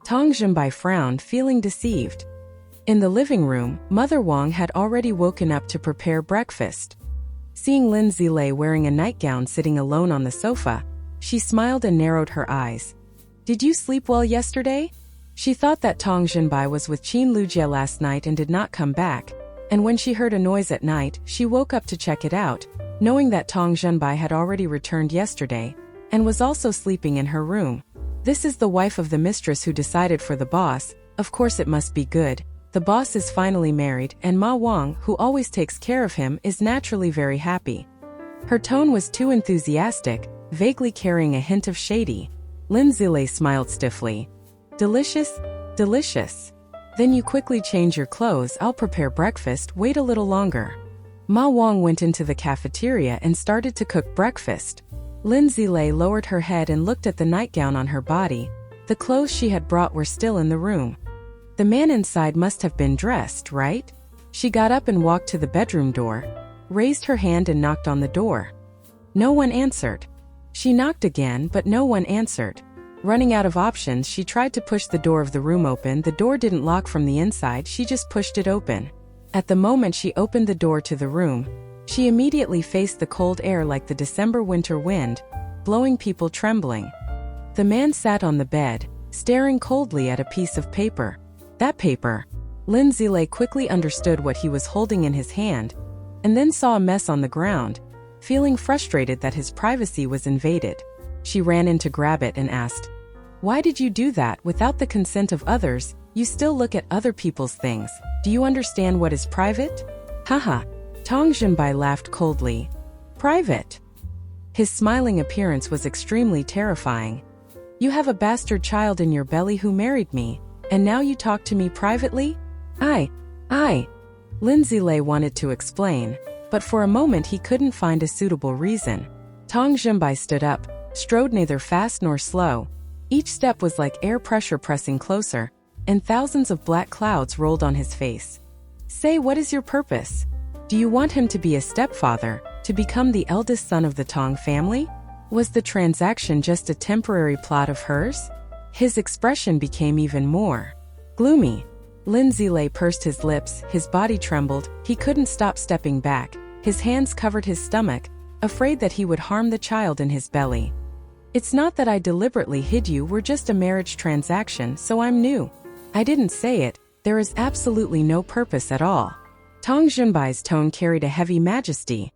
Tang Junbai frowned, feeling deceived. In the living room, Mother Wang had already woken up to prepare breakfast. Seeing Lin Zilei wearing a nightgown sitting alone on the sofa, she smiled and narrowed her eyes. "Did you sleep well yesterday?" She thought that Tang Junbai was with Qin Lujie last night and did not come back, and when she heard a noise at night, she woke up to check it out, knowing that Tang Junbai had already returned yesterday, and was also sleeping in her room. This is the wife of the mistress who decided for the boss, of course it must be good. The boss is finally married, and Ma Wang, who always takes care of him, is naturally very happy. Her tone was too enthusiastic, vaguely carrying a hint of shady. Lin Zilei smiled stiffly. "Delicious? Delicious. Then you quickly change your clothes, I'll prepare breakfast, wait a little longer." Ma Wang went into the cafeteria and started to cook breakfast. Lin Zilei lowered her head and looked at the nightgown on her body. The clothes she had brought were still in the room. The man inside must have been dressed, right? She got up and walked to the bedroom door, raised her hand and knocked on the door. No one answered. She knocked again, but no one answered. Running out of options, she tried to push the door of the room open. The door didn't lock from the inside, she just pushed it open. At the moment she opened the door to the room, she immediately faced the cold air like the December winter wind, blowing people trembling. The man sat on the bed, staring coldly at a piece of paper. That paper. Lin Zilei quickly understood what he was holding in his hand, and then saw a mess on the ground. Feeling frustrated that his privacy was invaded, she ran in to grab it and asked, "Why did you do that without the consent of others? You still look at other people's things. Do you understand what is private?" "Haha." Tang Junbai laughed coldly. "Private?" His smiling appearance was extremely terrifying. "You have a bastard child in your belly who married me, and now you talk to me privately?" I. Lin Zilei wanted to explain, but for a moment he couldn't find a suitable reason. Tang Junbai stood up, strode neither fast nor slow. Each step was like air pressure pressing closer, and thousands of black clouds rolled on his face. "Say, what is your purpose? Do you want him to be a stepfather, to become the eldest son of the Tang family? Was the transaction just a temporary plot of hers?" His expression became even more gloomy. Lin Zilei pursed his lips, his body trembled, he couldn't stop stepping back. His hands covered his stomach, afraid that he would harm the child in his belly. "It's not that I deliberately hid you, we're just a marriage transaction, so I'm new. I didn't say it, there is absolutely no purpose at all." Tang Junbai's tone carried a heavy majesty.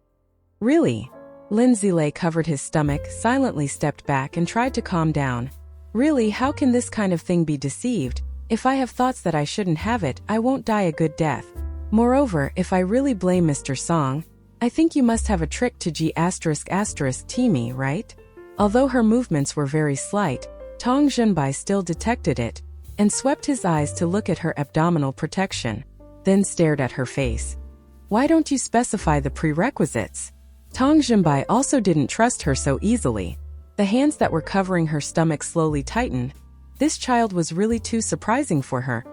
"Really?" Lin Zilei covered his stomach, silently stepped back and tried to calm down. "Really, how can this kind of thing be deceived? If I have thoughts that I shouldn't have it, I won't die a good death. Moreover, if I really blame Mr. Song, I think you must have a trick to G*** me, right?" Although her movements were very slight, Tang Junbai still detected it, and swept his eyes to look at her abdominal protection, then stared at her face. "Why don't you specify the prerequisites?" Tang Junbai also didn't trust her so easily. The hands that were covering her stomach slowly tightened. This child was really too surprising for her.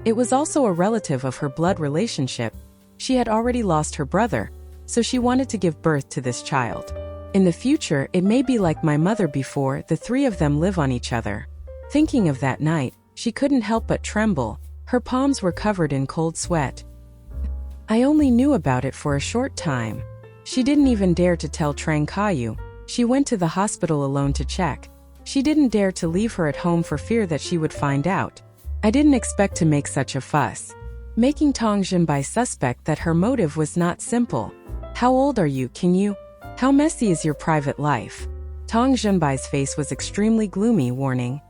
It was also a relative of her blood relationship. She had already lost her brother, so she wanted to give birth to this child. In the future, it may be like my mother before, the three of them live on each other. Thinking of that night, she couldn't help but tremble. Her palms were covered in cold sweat. "I only knew about it for a short time." She didn't even dare to tell Trang Kayu. She went to the hospital alone to check. She didn't dare to leave her at home for fear that she would find out. "I didn't expect to make such a fuss," making Tang Junbai suspect that her motive was not simple. "How old are you, can you? How messy is your private life?" Tang Junbai's face was extremely gloomy, warning,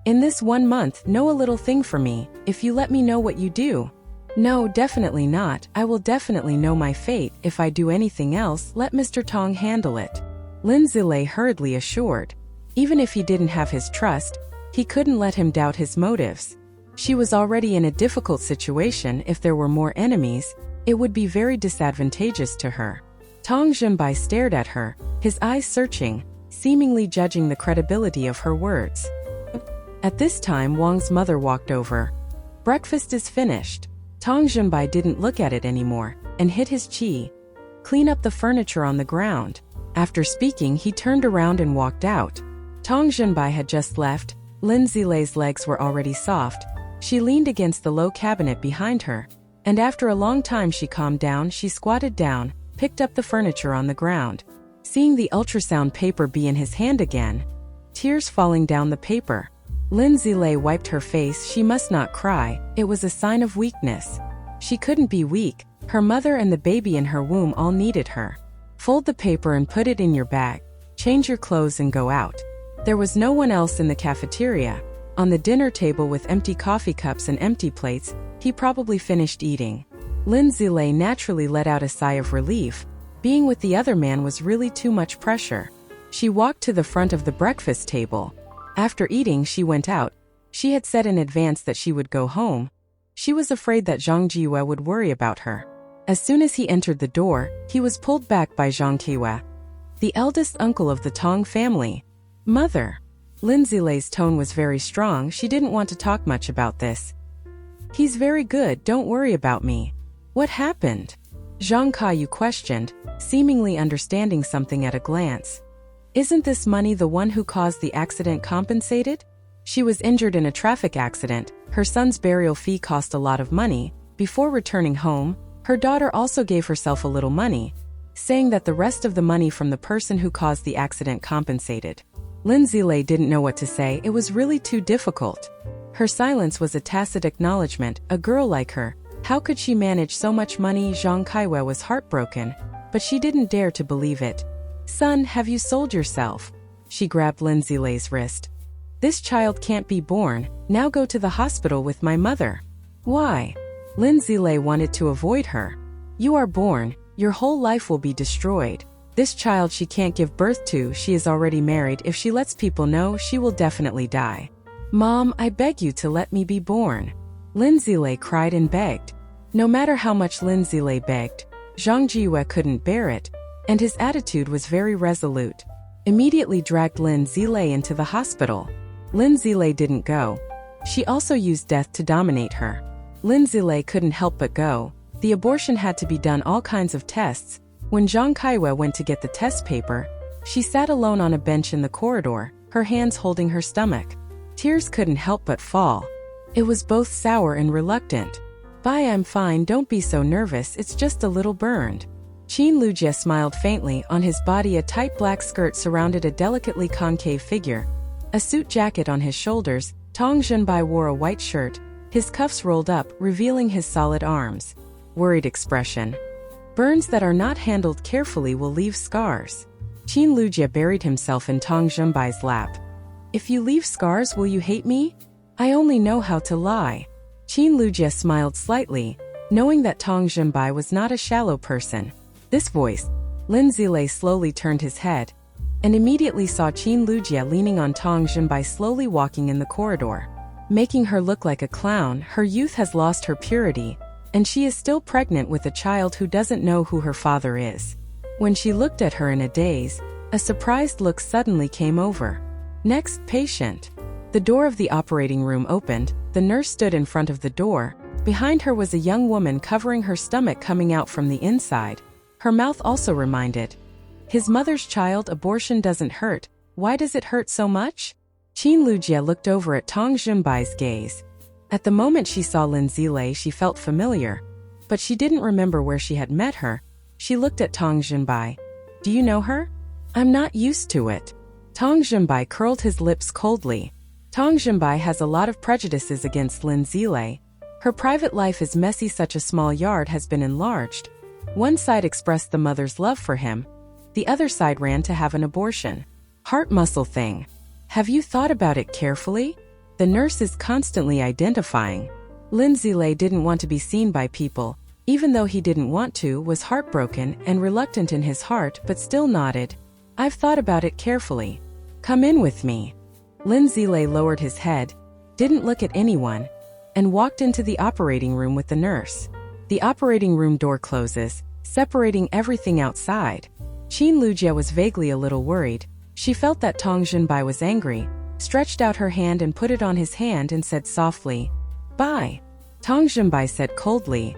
"In this 1 month, know a little thing for me, if you let me know what you do." "No, definitely not. I will definitely know my fate. If I do anything else, let Mr. Tong handle it," Lin Zilei hurriedly assured. Even if he didn't have his trust, he couldn't let him doubt his motives. She was already in a difficult situation. If there were more enemies, it would be very disadvantageous to her. Tang Junbai stared at her, his eyes searching, seemingly judging the credibility of her words. At this time, Wang's mother walked over. "Breakfast is finished." Tang Junbai didn't look at it anymore, and hit his chi. "Clean up the furniture on the ground." After speaking, he turned around and walked out. Tang Junbai had just left, Lin Zilei's legs were already soft. She leaned against the low cabinet behind her, and after a long time she calmed down. She squatted down, picked up the furniture on the ground. Seeing the ultrasound paper be in his hand again, tears falling down the paper, Lin Zilei wiped her face. She must not cry, it was a sign of weakness. She couldn't be weak, her mother and the baby in her womb all needed her. Fold the paper and put it in your bag, change your clothes and go out. There was no one else in the cafeteria. On the dinner table with empty coffee cups and empty plates, he probably finished eating. Lin Zilei naturally let out a sigh of relief. Being with the other man was really too much pressure. She walked to the front of the breakfast table. After eating, she went out. She had said in advance that she would go home. She was afraid that Zhang Jiwe would worry about her. As soon as he entered the door, he was pulled back by Zhang Jiwe, the eldest uncle of the Tong family. Mother. Lin Zilei's tone was very strong. She didn't want to talk much about this. He's very good, don't worry about me. What happened? Zhang Kaiyu questioned, seemingly understanding something at a glance. Isn't this money the one who caused the accident compensated? She was injured in a traffic accident. Her son's burial fee cost a lot of money. Before returning home, her daughter also gave herself a little money, saying that the rest of the money from the person who caused the accident compensated. Lin Zilei didn't know what to say. It was really too difficult. Her silence was a tacit acknowledgement. A girl like her, how could she manage so much money? Zhang Kaiwe was heartbroken, but she didn't dare to believe it. Son, have you sold yourself? She grabbed Lin Zilei's wrist. This child can't be born. Now go to the hospital with my mother. Why? Lin Zilei wanted to avoid her. You are born, your whole life will be destroyed. This child she can't give birth to. She is already married. If she lets people know, she will definitely die. Mom, I beg you to let me be born. Lin Zilei cried and begged. No matter how much Lin Zilei begged, Zhang Jiwe couldn't bear it, and his attitude was very resolute. Immediately dragged Lin Zilei into the hospital. Lin Zilei didn't go. She also used death to dominate her. Lin Zilei couldn't help but go. The abortion had to be done, all kinds of tests. When Zhang Kaiwe went to get the test paper, she sat alone on a bench in the corridor, her hands holding her stomach. Tears couldn't help but fall. It was both sour and reluctant. Bye, I'm fine, don't be so nervous, it's just a little burned. Qin Lujie smiled faintly. On his body a tight black skirt surrounded a delicately concave figure. A suit jacket on his shoulders, Tong Zhenbai wore a white shirt, his cuffs rolled up, revealing his solid arms. Worried expression. Burns that are not handled carefully will leave scars. Qin Lujie buried himself in Tong Zhenbai's lap. If you leave scars, will you hate me? I only know how to lie. Qin Lujie smiled slightly, knowing that Tong Zhenbai was not a shallow person. This voice. Lin Zilei slowly turned his head, and immediately saw Qin Lujie leaning on Tong Zhenbai, slowly walking in the corridor, making her look like a clown. Her youth has lost her purity, and she is still pregnant with a child who doesn't know who her father is. When she looked at her in a daze, a surprised look suddenly came over. Next patient. The door of the operating room opened. The nurse stood in front of the door. Behind her was a young woman covering her stomach coming out from the inside. Her mouth also reminded his mother's child. Abortion doesn't hurt. Why does it hurt so much? Qin Lujie looked over at Tong Zhenbai's gaze. At the moment she saw Lin Zilei, she felt familiar, but she didn't remember where she had met her. She looked at Tong Zhenbai. Do you know her? I'm not used to it. Tong Zhenbai curled his lips coldly. Tong Zhenbai has a lot of prejudices against Lin Zilei. Her private life is messy. Such a small yard has been enlarged. One side expressed the mother's love for him. The other side ran to have an abortion. Heart muscle thing. Have you thought about it carefully? The nurse is constantly identifying. Lin Zilei didn't want to be seen by people, even though he didn't want to, was heartbroken and reluctant in his heart, but still nodded. I've thought about it carefully. Come in with me. Lin Zilei lowered his head, didn't look at anyone, and walked into the operating room with the nurse. The operating room door closes, separating everything outside. Qin Lujie was vaguely a little worried. She felt that Tong Zhenbai was angry, stretched out her hand and put it on his hand and said softly, Bye. Tong Zhenbai said coldly,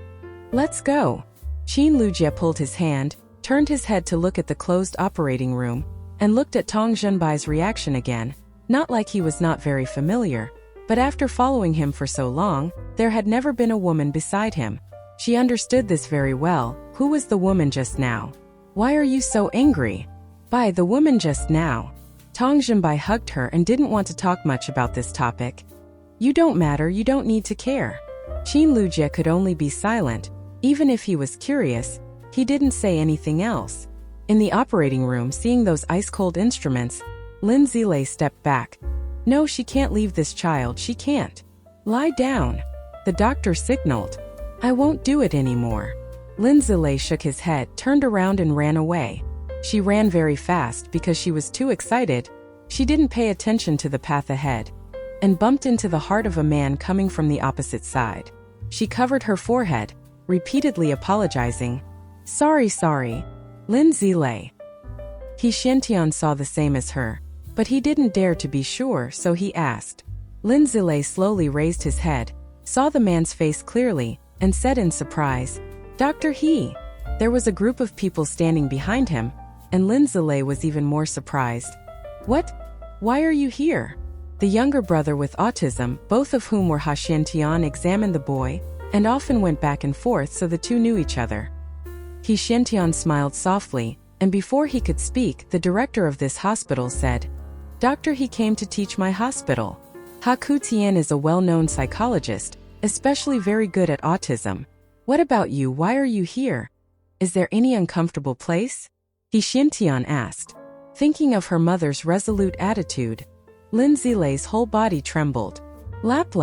Let's go. Qin Lujie pulled his hand, turned his head to look at the closed operating room, and looked at Tong Zhenbai's reaction again. Not like he was not very familiar, but after following him for so long, there had never been a woman beside him. She understood this very well. Who was the woman just now? Why are you so angry? By the woman just now. Tang Jinbai hugged her and didn't want to talk much about this topic. You don't matter, you don't need to care. Qin Lujie could only be silent. Even if he was curious, he didn't say anything else. In the operating room, seeing those ice-cold instruments, Lin Zilei stepped back. No, she can't leave this child, she can't. Lie down. The doctor signaled. I won't do it anymore. Lin Zilei shook his head, turned around and ran away. She ran very fast because she was too excited. She didn't pay attention to the path ahead and bumped into the heart of a man coming from the opposite side. She covered her forehead, repeatedly apologizing. Sorry. Lin Zilei. He Xiantian saw the same as her, but he didn't dare to be sure, so he asked. Lin Zilei slowly raised his head, saw the man's face clearly, and said in surprise, Dr. He. There was a group of people standing behind him, and Lin Zilei was even more surprised. What? Why are you here? The younger brother with autism, both of whom were Ha Xiantian, examined the boy, and often went back and forth, so the two knew each other. He Xiantian smiled softly, and before he could speak, the director of this hospital said, Doctor, he came to teach my hospital. Ha Ku-Tian is a well-known psychologist, especially very good at autism. What about you? Why are you here? Is there any uncomfortable place? He Xiantian asked. Thinking of her mother's resolute attitude, Lin Zilei's whole body trembled. Lap.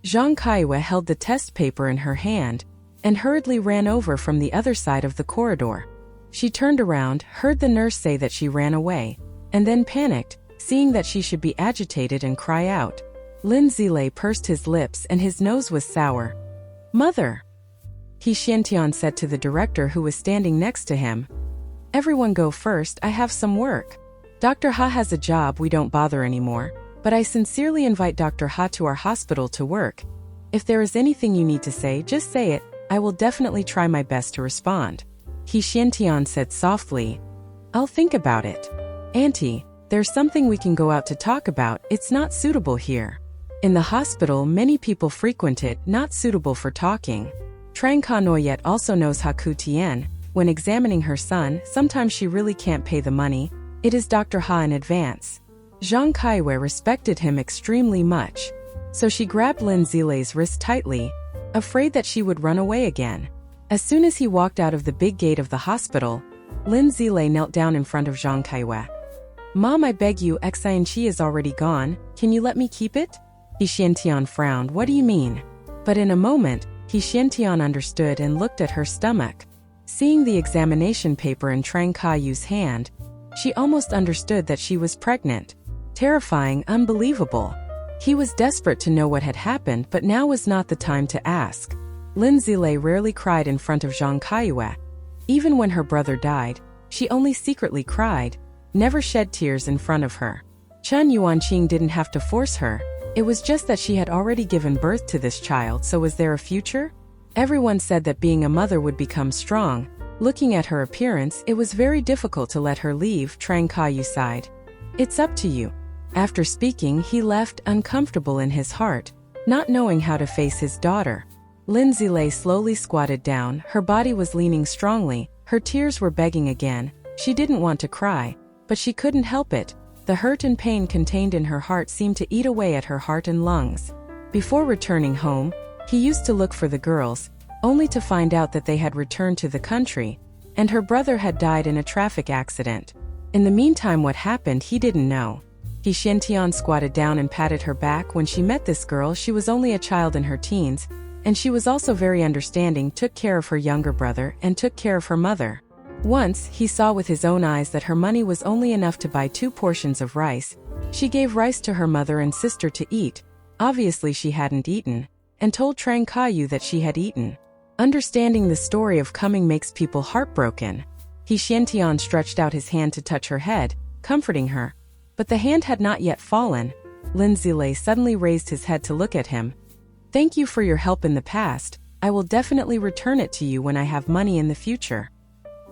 Zhang Kaiwe held the test paper in her hand and hurriedly ran over from the other side of the corridor. She turned around, heard the nurse say that she ran away, and then panicked, seeing that she should be agitated and cry out. Lin Zilei pursed his lips and his nose was sour. Mother! He Xiantian said to the director who was standing next to him. Everyone go first, I have some work. Dr. Ha has a job, we don't bother anymore, but I sincerely invite Dr. Ha to our hospital to work. If there is anything you need to say, just say it. I will definitely try my best to respond. He Xiantian said softly. I'll think about it. Auntie, there's something we can go out to talk about, it's not suitable here. In the hospital, many people frequent it, not suitable for talking. Trang Ka Noyet also knows Ha Ku-Tian. When examining her son, sometimes she really can't pay the money. It is Dr. Ha in advance. Zhang Kaiwe respected him extremely much, so she grabbed Lin Zilei's wrist tightly, afraid that she would run away again. As soon as he walked out of the big gate of the hospital, Lin Zilei knelt down in front of Zhang Kaiwe. Mom, I beg you, Xianqi is already gone, can you let me keep it? He Xiantian frowned. What do you mean? But in a moment, He Xiantian understood and looked at her stomach. Seeing the examination paper in Trang Kaiyu's hand, she almost understood that she was pregnant. Terrifying, unbelievable. He was desperate to know what had happened, but now was not the time to ask. Lin Zilei rarely cried in front of Zhang Kaiyue. Even when her brother died, she only secretly cried, never shed tears in front of her. Chen Yuanqing didn't have to force her. It was just that she had already given birth to this child, so was there a future? Everyone said that being a mother would become strong. Looking at her appearance, it was very difficult to let her leave. Trang Kaiyu sighed. It's up to you. After speaking, he left, uncomfortable in his heart, not knowing how to face his daughter. Lin Zilei slowly squatted down, her body was leaning strongly, her tears were begging again. She didn't want to cry, but she couldn't help it. The hurt and pain contained in her heart seemed to eat away at her heart and lungs. Before returning home, he used to look for the girls, only to find out that they had returned to the country, and her brother had died in a traffic accident. In the meantime, what happened he didn't know. He Xiantian squatted down and patted her back. When she met this girl, she was only a child in her teens, and she was also very understanding, took care of her younger brother, and took care of her mother. Once, he saw with his own eyes that her money was only enough to buy 2 portions of rice. She gave rice to her mother and sister to eat. Obviously she hadn't eaten, and told Trang Kaiyu that she had eaten. Understanding the story of coming makes people heartbroken. He Xiantian stretched out his hand to touch her head, comforting her. But the hand had not yet fallen. Lin Zilei suddenly raised his head to look at him. Thank you for your help in the past. I will definitely return it to you when I have money in the future.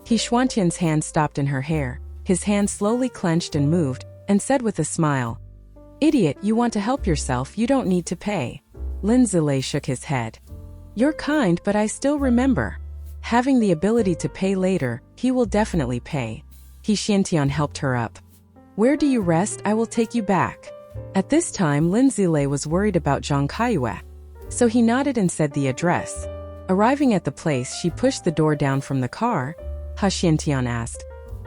He Xuantian's hand stopped in her hair. His hand slowly clenched and moved, and said with a smile, Idiot, you want to help yourself, you don't need to pay. Lin Zilei shook his head. You're kind, but I still remember. Having the ability to pay later, he will definitely pay. He Xiantian helped her up. Where do you rest? I will take you back. At this time, Lin Zilei was worried about Zhang Kaiyue. So he nodded and said the address. Arriving at the place, she pushed the door down from the car. Ha Xiantian asked,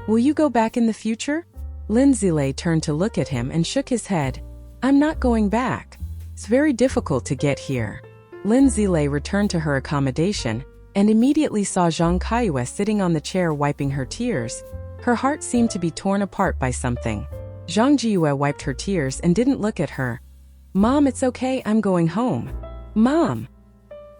will you go back in the future? Lin Zilei turned to look at him and shook his head. I'm not going back. It's very difficult to get here. Lin Zilei returned to her accommodation and immediately saw Zhang Kaiyue sitting on the chair wiping her tears. Her heart seemed to be torn apart by something. Zhang Jiyue wiped her tears and didn't look at her. Mom, it's okay, I'm going home. Mom!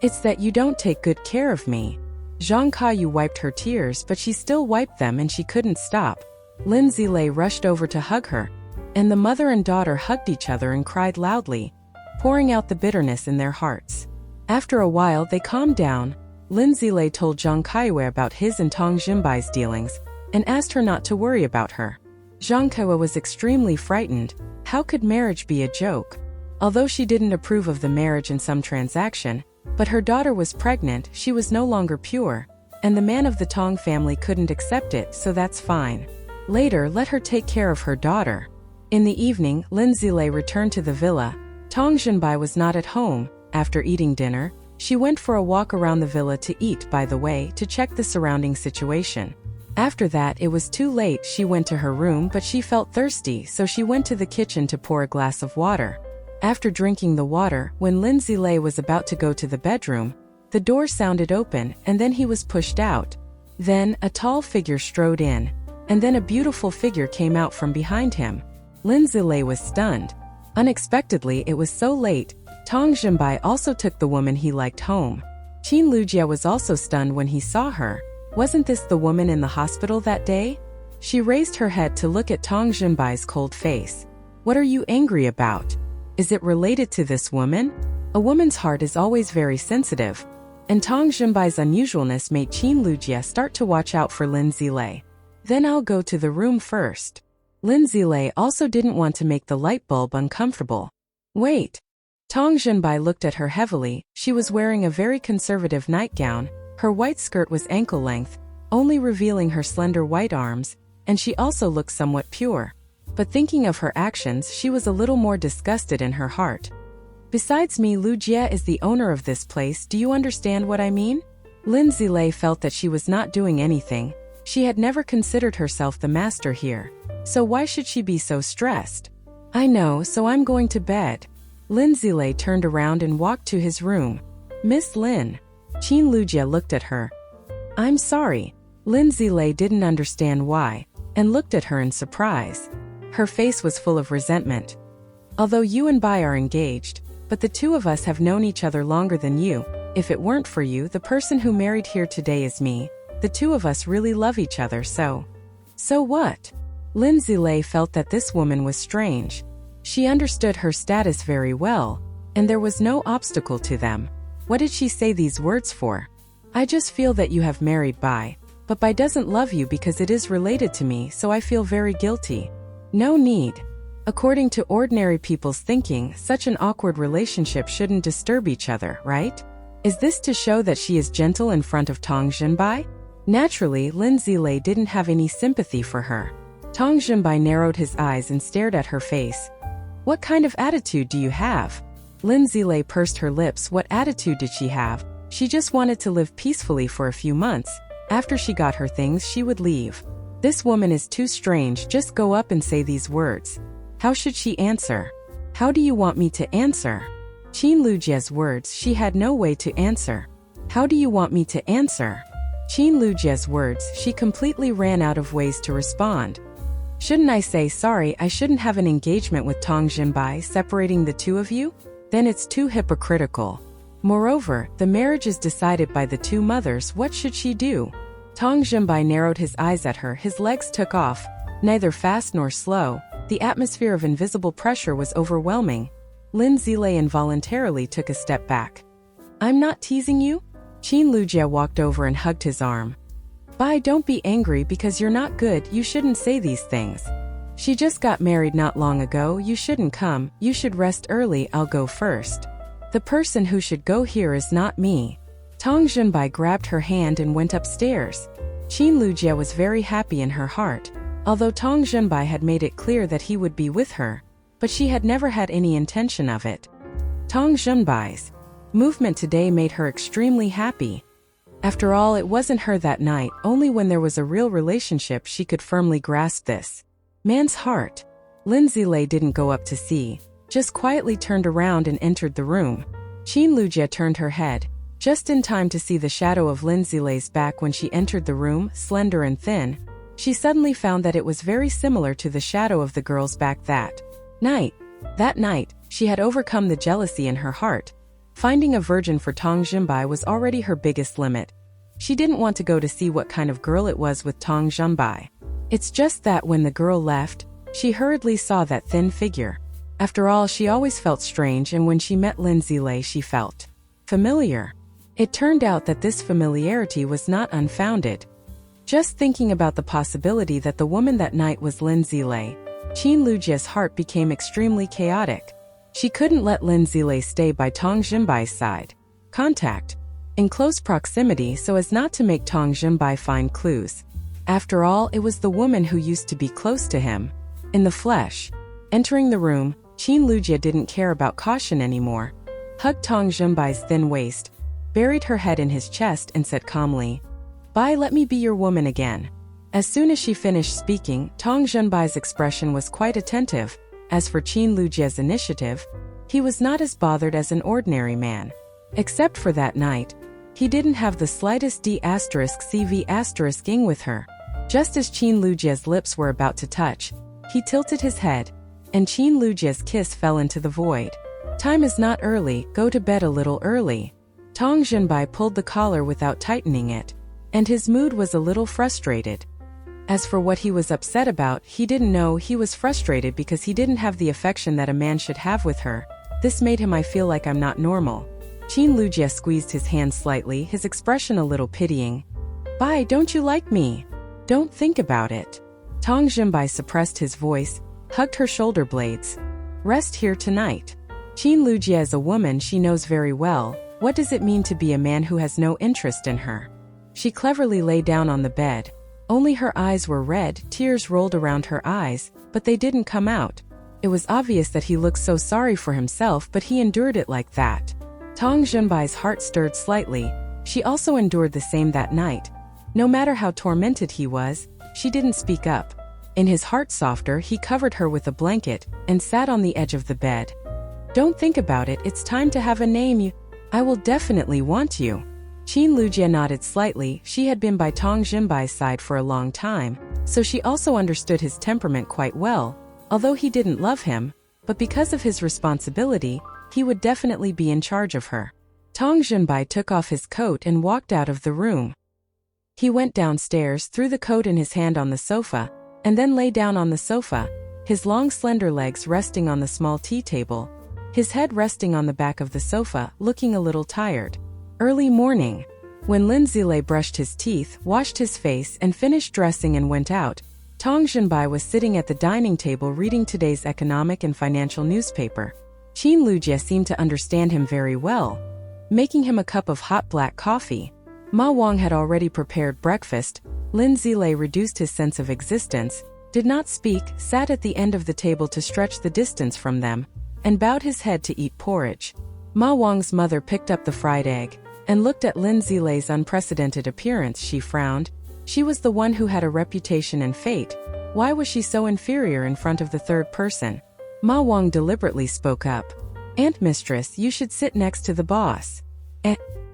It's that you don't take good care of me. Zhang Kaiyue wiped her tears, but she still wiped them and she couldn't stop. Lin Zilei rushed over to hug her, and the mother and daughter hugged each other and cried loudly, pouring out the bitterness in their hearts. After a while, they calmed down. Lin Zilei told Zhang Kaiyue about his and Tang Xinbai's dealings and asked her not to worry about her. Zhang Kaiyue was extremely frightened. How could marriage be a joke? Although she didn't approve of the marriage in some transaction, but her daughter was pregnant, she was no longer pure, and the man of the Tang family couldn't accept it, so that's fine. Later, let her take care of her daughter. In the evening, Lin Zilei returned to the villa. Tang Xinbai was not at home. After eating dinner, she went for a walk around the villa to eat, by the way, to check the surrounding situation. After that, it was too late. She went to her room, but she felt thirsty, so she went to the kitchen to pour a glass of water. After drinking the water, when Lin Zilei was about to go to the bedroom, the door sounded open, and then he was pushed out. Then, a tall figure strode in, and then a beautiful figure came out from behind him. Lin Zilei was stunned. Unexpectedly, it was so late. Tang Xinbai also took the woman he liked home. Qin Lujia was also stunned when he saw her. Wasn't this the woman in the hospital that day? She raised her head to look at Tang Xinbai's cold face. What are you angry about? Is it related to this woman? A woman's heart is always very sensitive, and Tang Xinbai's unusualness made Qin Lujia start to watch out for Lin Zilei. Then I'll go to the room first. Lin Zilei also didn't want to make the light bulb uncomfortable. Wait. Tang Xinbai looked at her heavily. She was wearing a very conservative nightgown. Her white skirt was ankle length, only revealing her slender white arms, and she also looked somewhat pure. But thinking of her actions, she was a little more disgusted in her heart. Besides me, Lu Jie is the owner of this place, do you understand what I mean? Lin Zilei felt that she was not doing anything. She had never considered herself the master here. So why should she be so stressed? I know, so I'm going to bed. Lin Zilei turned around and walked to his room. Miss Lin. Qin Lujia looked at her. I'm sorry. Lin Zilei didn't understand why, and looked at her in surprise. Her face was full of resentment. Although you and Bai are engaged, but the two of us have known each other longer than you. If it weren't for you, the person who married here today is me. The two of us really love each other, so... So what? Lin Zilei felt that this woman was strange. She understood her status very well, and there was no obstacle to them. What did she say these words for? I just feel that you have married Bai, but Bai doesn't love you because it is related to me, so I feel very guilty. No need. According to ordinary people's thinking, such an awkward relationship shouldn't disturb each other, right? Is this to show that she is gentle in front of Tang Xinbai? Naturally, Lin Zilei didn't have any sympathy for her. Tang Xinbai narrowed his eyes and stared at her face. What kind of attitude do you have? Lin Zilei pursed her lips. What attitude did she have? She just wanted to live peacefully for a few months. After she got her things, she would leave. This woman is too strange. Just go up and say these words. How should she answer? How do you want me to answer? Qin Lujia's words, she had no way to answer. How do you want me to answer? Qin Lujia's words, she completely ran out of ways to respond. Shouldn't I say sorry? I shouldn't have an engagement with Tang Xinbai, separating the two of you? Then it's too hypocritical. Moreover, the marriage is decided by the two mothers. What should she do? Tang Xinbai narrowed his eyes at her. His legs took off, neither fast nor slow. The atmosphere of invisible pressure was overwhelming. Lin Zilei involuntarily took a step back. I'm not teasing you? Qin Lujia walked over and hugged his arm. Bai, don't be angry because you're not good. You shouldn't say these things. She just got married not long ago. You shouldn't come, you should rest early, I'll go first. The person who should go here is not me. Tang Junbai grabbed her hand and went upstairs. Qin Lujie was very happy in her heart, although Tang Junbai had made it clear that he would be with her, but she had never had any intention of it. Tang Junbai's movement today made her extremely happy. After all, it wasn't her that night, only when there was a real relationship she could firmly grasp this man's heart. Lin Zilei didn't go up to see, just quietly turned around and entered the room. Qin Lujie turned her head, just in time to see the shadow of Lin Zilei's back when she entered the room, slender and thin. She suddenly found that it was very similar to the shadow of the girl's back that night. That night, she had overcome the jealousy in her heart. Finding a virgin for Tang Junbai was already her biggest limit. She didn't want to go to see what kind of girl it was with Tang Junbai. It's just that when the girl left, she hurriedly saw that thin figure. After all, she always felt strange, and when she met Lin Zilei she felt familiar. It turned out that this familiarity was not unfounded. Just thinking about the possibility that the woman that night was Lin Zilei, Qin Lujie's heart became extremely chaotic. She couldn't let Lin Zilei stay by Tang Junbai's side, contact, in close proximity so as not to make Tang Junbai find clues. After all, it was the woman who used to be close to him, in the flesh. Entering the room, Qin Lujie didn't care about caution anymore. Hugged Tang Junbai's thin waist, buried her head in his chest and said calmly, "Bye, let me be your woman again." As soon as she finished speaking, Tang Junbai's expression was quite attentive. As for Qin Lujie's initiative, he was not as bothered as an ordinary man. Except for that night, he didn't have the slightest D*CV*ing with her. Just as Qin Lujie's lips were about to touch, he tilted his head, and Qin Lujie's kiss fell into the void. "Time is not early, go to bed a little early." Tang Junbai pulled the collar without tightening it, and his mood was a little frustrated. As for what he was upset about, he didn't know. He was frustrated because he didn't have the affection that a man should have with her. This made him, "I feel like I'm not normal." Qin Lujie squeezed his hand slightly, his expression a little pitying. "Bye, don't you like me? Don't think about it." Tang Junbai suppressed his voice, hugged her shoulder blades. "Rest here tonight." Qin Lujie is a woman, she knows very well. What does it mean to be a man who has no interest in her? She cleverly lay down on the bed. Only her eyes were red, tears rolled around her eyes, but they didn't come out. It was obvious that he looked so sorry for himself, but he endured it like that. Tang Junbai's heart stirred slightly. She also endured the same that night. No matter how tormented he was, she didn't speak up. In his heart softer, he covered her with a blanket and sat on the edge of the bed. "Don't think about it, it's time to have a name. I will definitely want you." Qin Lujie nodded slightly. She had been by Tang Junbai's side for a long time, so she also understood his temperament quite well. Although he didn't love him, but because of his responsibility, he would definitely be in charge of her. Tang Junbai took off his coat and walked out of the room. He went downstairs, threw the coat in his hand on the sofa, and then lay down on the sofa, his long slender legs resting on the small tea table, his head resting on the back of the sofa, looking a little tired. Early morning. When Lin Zilei brushed his teeth, washed his face, and finished dressing and went out, Tang Junbai was sitting at the dining table reading today's economic and financial newspaper. Qin Lujie seemed to understand him very well, making him a cup of hot black coffee. Ma Wang had already prepared breakfast. Lin Zilei reduced his sense of existence, did not speak, sat at the end of the table to stretch the distance from them, and bowed his head to eat porridge. Ma Wang's mother picked up the fried egg and looked at Lin Zilei's unprecedented appearance. She frowned. She was the one who had a reputation and fate. Why was she so inferior in front of the third person? Ma Wang deliberately spoke up. "Aunt Mistress, you should sit next to the boss."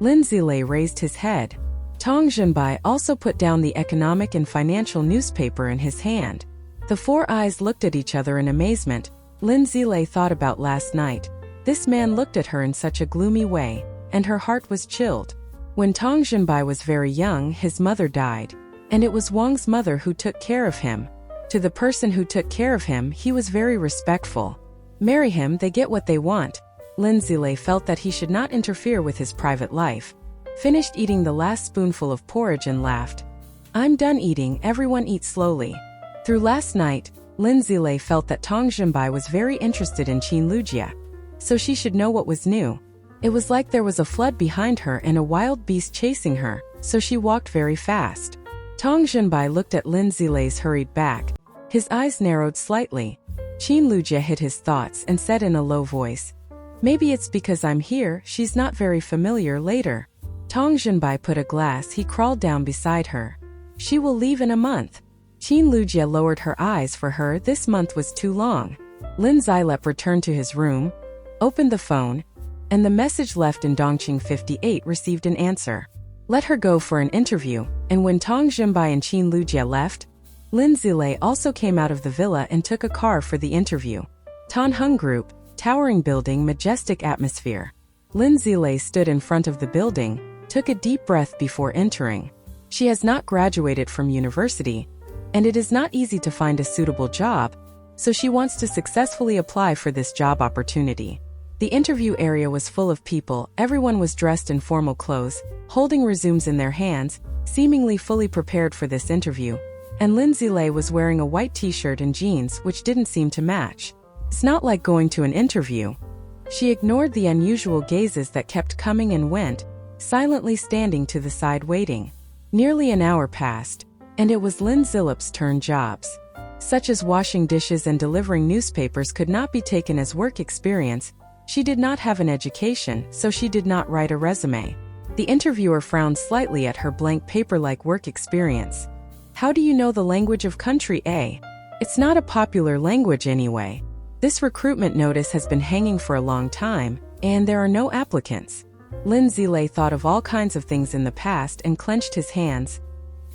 Lin Zilei raised his head. Tang Junbai also put down the economic and financial newspaper in his hand. The four eyes looked at each other in amazement. Lin Zilei thought about last night. This man looked at her in such a gloomy way, and her heart was chilled. When Tang Junbai was very young, his mother died, and it was Wang's mother who took care of him. To the person who took care of him, he was very respectful. Marry him, they get what they want. Lin Zilei felt that he should not interfere with his private life. Finished eating the last spoonful of porridge and laughed. "I'm done eating, everyone eat slowly." Through last night, Lin Zilei felt that Tang Xunbai was very interested in Qin Lujia, so she should know what was new. It was like there was a flood behind her and a wild beast chasing her, so she walked very fast. Tang Xunbai looked at Lin Zilei's hurried back. His eyes narrowed slightly. Qin Lujia hid his thoughts and said in a low voice, "Maybe it's because I'm here, she's not very familiar later." Tang Xunbai put a glass. He crawled down beside her. "She will leave in a month." Qin Lujia lowered her eyes. For her, this month was too long. Lin Zilep returned to his room, opened the phone, and the message left in Dongqing 58 received an answer. Let her go for an interview. And when Tang Xunbai and Qin Lujia left, Lin Zilei also came out of the villa and took a car for the interview. Tanhung Group, towering building, majestic atmosphere. Lin Zilei stood in front of the building, took a deep breath before entering. She has not graduated from university, and it is not easy to find a suitable job, so she wants to successfully apply for this job opportunity. The interview area was full of people. Everyone was dressed in formal clothes, holding resumes in their hands, seemingly fully prepared for this interview. And Lin Zilei was wearing a white t-shirt and jeans which didn't seem to match. It's not like going to an interview. She ignored the unusual gazes that kept coming and went, silently standing to the side waiting. Nearly an hour passed, and it was Lin Zilep's turn. Jobs, such as washing dishes and delivering newspapers, could not be taken as work experience. She did not have an education, so she did not write a resume. The interviewer frowned slightly at her blank paper-like work experience. How do you know the language of country A? It's not a popular language anyway. This recruitment notice has been hanging for a long time, and there are no applicants. Lin Zilei thought of all kinds of things in the past and clenched his hands.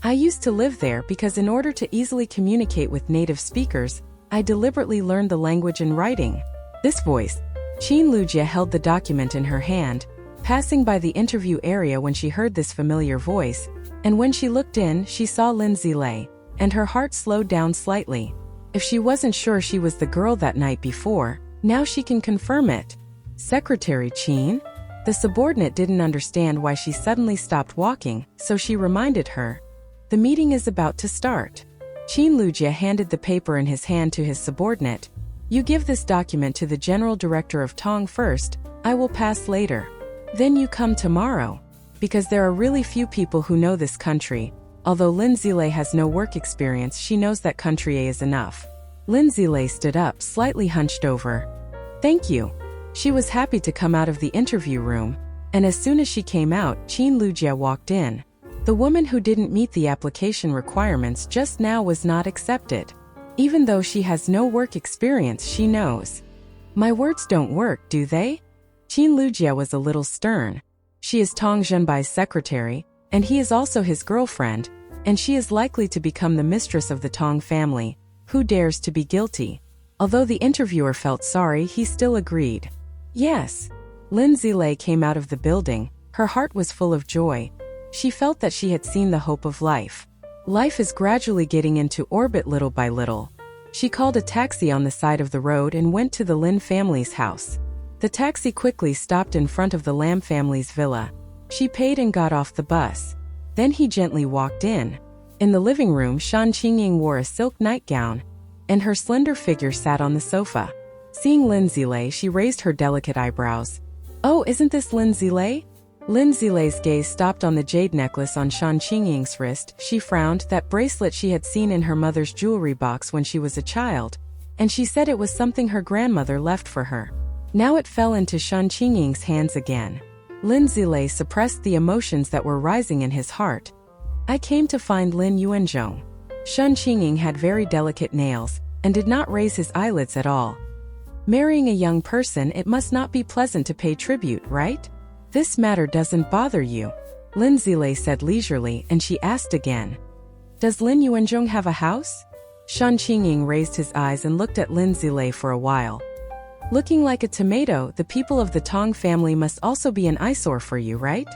I used to live there because in order to easily communicate with native speakers, I deliberately learned the language in writing. This voice. Qin Lujia held the document in her hand, passing by the interview area when she heard this familiar voice, and when she looked in, she saw Lin Zilei, and her heart slowed down slightly. If she wasn't sure she was the girl that night before, now she can confirm it. Secretary Qin? The subordinate didn't understand why she suddenly stopped walking, so she reminded her. The meeting is about to start. Qin Lujia handed the paper in his hand to his subordinate. You give this document to the general director of Tong first, I will pass later. Then you come tomorrow. Because there are really few people who know this country. Although Lin Zilei has no work experience, she knows that country A is enough. Lin Zilei stood up, slightly hunched over. Thank you. She was happy to come out of the interview room, and as soon as she came out, Qin Lujia walked in. The woman who didn't meet the application requirements just now was not accepted. Even though she has no work experience, she knows. My words don't work, do they? Qin Lujia was a little stern. She is Tang Zhenbai's secretary, and he is also his girlfriend, and she is likely to become the mistress of the Tang family. Who dares to be guilty? Although the interviewer felt sorry, he still agreed. Yes. Lin Zilei came out of the building. Her heart was full of joy. She felt that she had seen the hope of life. Life is gradually getting into orbit little by little. She called a taxi on the side of the road and went to the Lin family's house. The taxi quickly stopped in front of the Lam family's villa. She paid and got off the bus. Then he gently walked in. In the living room, Shan Qingying wore a silk nightgown, and her slender figure sat on the sofa. Seeing Lin Zilei, she raised her delicate eyebrows. Oh, isn't this Lin Zilei? Lin Zilei's gaze stopped on the jade necklace on Shan Qingying's wrist. She frowned. That bracelet she had seen in her mother's jewelry box when she was a child, and she said it was something her grandmother left for her. Now it fell into Shan Qingying's hands again. Lin Zilei suppressed the emotions that were rising in his heart. I came to find Lin Yuanzhong. Shan Qingying had very delicate nails, and did not raise his eyelids at all. Marrying a young person, it must not be pleasant to pay tribute, right? This matter doesn't bother you, Lin Zilei said leisurely, and she asked again. Does Lin Yuanzhong have a house? Shan Qingying raised his eyes and looked at Lin Zilei for a while. Looking like a tomato, the people of the Tong family must also be an eyesore for you, right?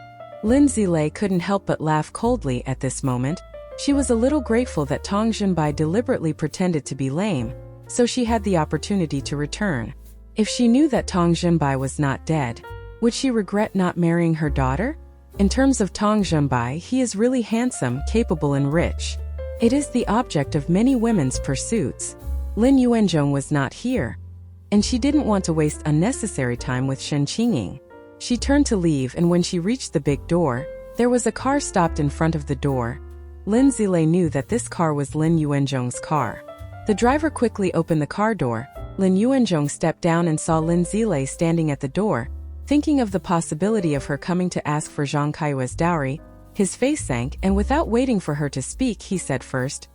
Lin Zilei couldn't help but laugh coldly at this moment. She was a little grateful that Tang Zhenbai deliberately pretended to be lame, so she had the opportunity to return. If she knew that Tang Zhenbai was not dead, would she regret not marrying her daughter? In terms of Tang Zhenbai, he is really handsome, capable and rich. It is the object of many women's pursuits. Lin Yuanzhong was not here, and she didn't want to waste unnecessary time with Shen Qingying. She turned to leave, and when she reached the big door, there was a car stopped in front of the door. Lin Zilei knew that this car was Lin Yuanzhong's car. The driver quickly opened the car door. Lin Yuanzhong stepped down and saw Lin Zilei standing at the door. Thinking of the possibility of her coming to ask for Zhang Kaiyue's dowry, his face sank, and without waiting for her to speak, he said first,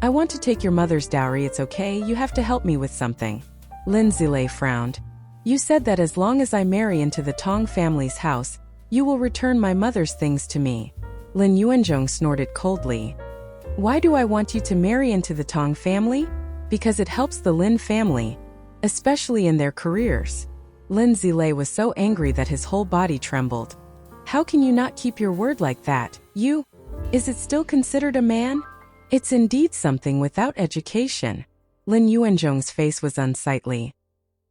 "I want to take your mother's dowry. It's okay, you have to help me with something." Lin Zilei frowned. "You said that as long as I marry into the Tong family's house, you will return my mother's things to me." Lin Yuanzhong snorted coldly. "Why do I want you to marry into the Tong family? Because it helps the Lin family, especially in their careers." Lin Zilei was so angry that his whole body trembled. "How can you not keep your word like that? You? Is it still considered a man? It's indeed something without education." Lin Yuanzhong's face was unsightly.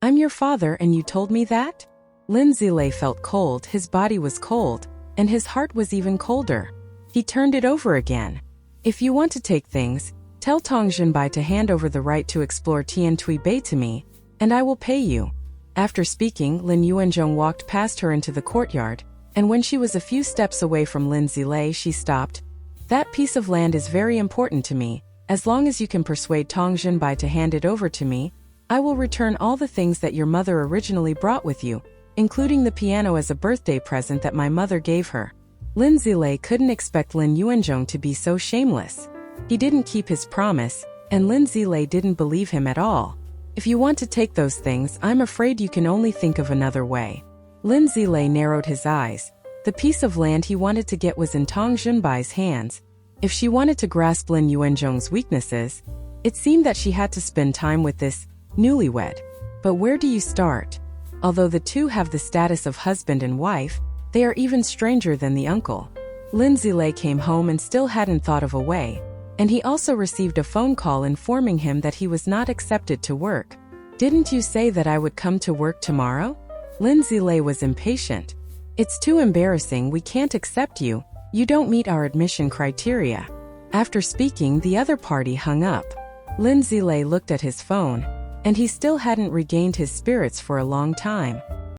"I'm your father and you told me that?" Lin Zilei felt cold, his body was cold, and his heart was even colder. He turned it over again. "If you want to take things, tell Tong Zhenbai to hand over the right to explore Tian Tui Bay to me, and I will pay you." After speaking, Lin Yuanzhong walked past her into the courtyard, and when she was a few steps away from Lin Zilei, she stopped. "That piece of land is very important to me. As long as you can persuade Tong Zhenbai to hand it over to me, I will return all the things that your mother originally brought with you, including the piano as a birthday present that my mother gave her." Lin Zilei couldn't expect Lin Yuanzhong to be so shameless. He didn't keep his promise, and Lin Zilei didn't believe him at all. "If you want to take those things, I'm afraid you can only think of another way." Lin Zilei narrowed his eyes. The piece of land he wanted to get was in Tong Zhenbai's hands. If she wanted to grasp Lin Yuanzhong's weaknesses, it seemed that she had to spend time with this newlywed. But where do you start? Although the two have the status of husband and wife, they are even stranger than the uncle. Lin Zilei came home and still hadn't thought of a way, and he also received a phone call informing him that he was not accepted to work. "Didn't you say that I would come to work tomorrow?" Lin Zilei was impatient. "It's too embarrassing, we can't accept you. You don't meet our admission criteria." After speaking, the other party hung up. Lin Zilei looked at his phone, and he still hadn't regained his spirits for a long time.